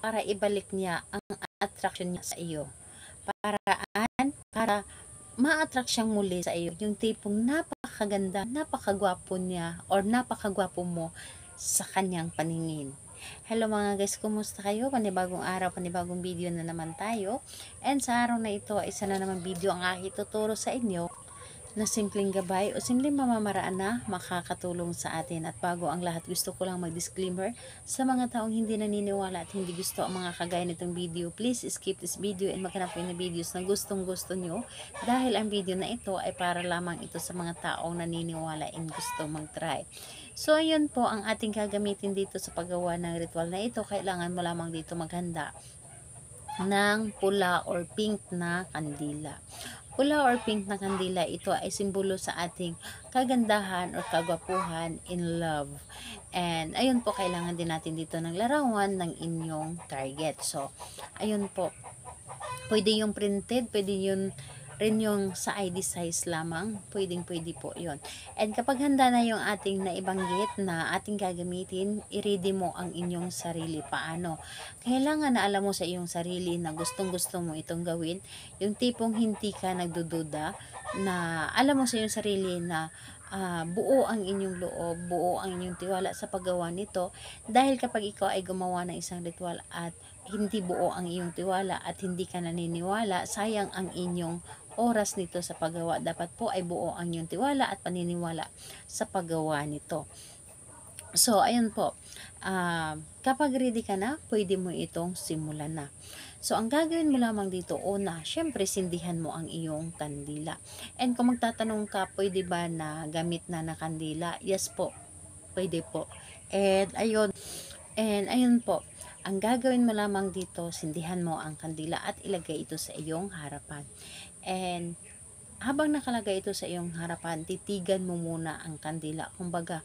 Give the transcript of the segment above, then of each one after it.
para ibalik niya ang attraction niya sa iyo. Para ma-attract siyang muli sa iyo. Yung tipong napakaganda, napakagwapo niya, or napakagwapo mo sa kanyang paningin. Hello mga guys, kumusta kayo? Panibagong araw, panibagong video na naman tayo. And sa araw na ito, isa na naman video ang aking tuturo sa inyo na simpleng gabay o simpleng pamamaraan na makakatulong sa atin. At bago ang lahat, gusto ko lang mag-disclaimer sa mga taong hindi naniniwala at hindi gusto ang mga kagaya nitong video. Please skip this video and maghanap kayo ng videos na gustong gusto nyo, dahil ang video na ito ay para lamang ito sa mga taong naniniwala and gusto mag-try. So ayun po ang ating gagamitin dito sa paggawa ng ritual na ito. Kailangan mo lamang dito maghanda ng pula or pink na kandila. Pula or pink na kandila, ito ay simbolo sa ating kagandahan o kagwapuhan in love. And ayun po, kailangan din natin dito ng larawan ng inyong target. So ayun po, pwede yung printed, pwede yun rin yung sa ID size lamang, pwede po yon. And kapag handa na yung ating naibanggit na ating gagamitin, i-ready mo ang inyong sarili. Paano? Kailangan na alam mo sa iyong sarili na gustong gusto mo itong gawin, yung tipong hindi ka nagdududa, na alam mo sa iyong sarili na buo ang inyong loob, buo ang inyong tiwala sa paggawa nito. Dahil kapag ikaw ay gumawa ng isang ritual at hindi buo ang iyong tiwala at hindi ka naniniwala, sayang ang inyong oras nito sa paggawa. Dapat po ay buo ang iyong tiwala at paniniwala sa paggawa nito. So ayun po, kapag ready ka na, pwede mo itong simulan na. So ang gagawin mo lamang dito, una, syempre sindihan mo ang iyong kandila. And kung magtatanong ka, pwede ba na gamit na kandila? Yes po, pwede po. And ayun po, ang gagawin mo lamang dito, sindihan mo ang kandila at ilagay ito sa iyong harapan. And habang nakalagay ito sa iyong harapan, titigan mo muna ang kandila. Kumbaga,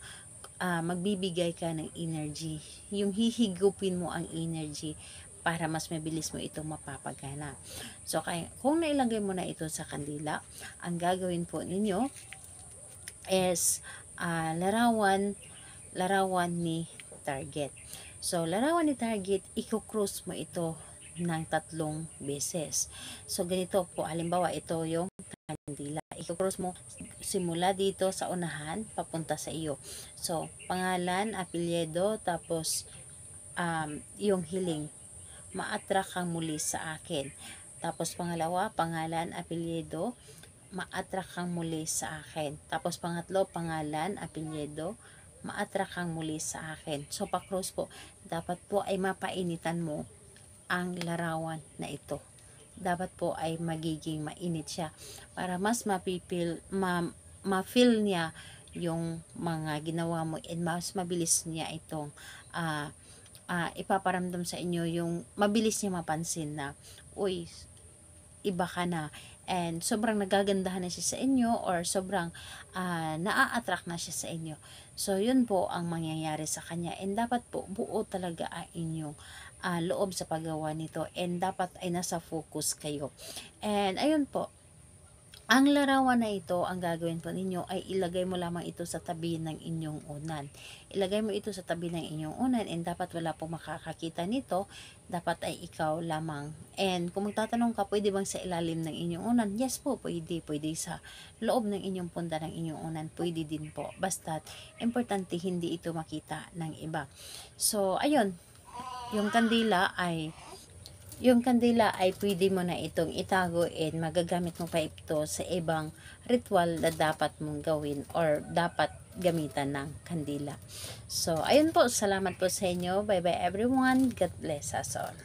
magbibigay ka ng energy. Yung hihigupin mo ang energy para mas mabilis mo itong mapapagana. So, kung nailagay mo na ito sa kandila, ang gagawin po ninyo is larawan ni target. So, larawan ni target, i-cross mo ito ng 3 beses. So, ganito po. Halimbawa, ito yung kandila. I-cross mo simula dito sa unahan, papunta sa iyo. So, pangalan, apelyido, tapos yung hiling. Ma-attract kang muli sa akin. Tapos, pangalawa, pangalan, apelyido, ma-attract kang muli sa akin. Tapos, pangatlo, pangalan, apelyido, ma-attract kang muli sa akin. So, pa-cross po. Dapat po ay mapainitan mo ang larawan na ito. Dapat po ay magiging mainit siya para mas ma-feel niya yung mga ginawa mo, and mas mabilis niya itong ipaparamdam sa inyo, yung mabilis niya mapansin na, uy, iba ka na, and sobrang nagagandahan na siya sa inyo, or sobrang naa-attract na siya sa inyo. So yun po ang mangyayari sa kanya, and dapat po buo talaga ang inyong loob sa paggawa nito, and dapat ay nasa focus kayo. And ayun po, ang larawan na ito, ang gagawin po ninyo ay ilagay mo lamang ito sa tabi ng inyong unan. Ilagay mo ito sa tabi ng inyong unan, and dapat wala pong makakakita nito. Dapat ay ikaw lamang. And kung magtatanong ka, pwede bang sa ilalim ng inyong unan? Yes po, pwede. Pwede sa loob ng inyong punda ng inyong unan. Pwede din po. Basta, importante hindi ito makita ng iba. So, ayun. Yung kandila ay pwede mo na itong itago, and magagamit mo pa ito sa ibang ritual na dapat mong gawin or dapat gamitan ng kandila. So, ayun po. Salamat po sa inyo. Bye bye everyone. God bless us all.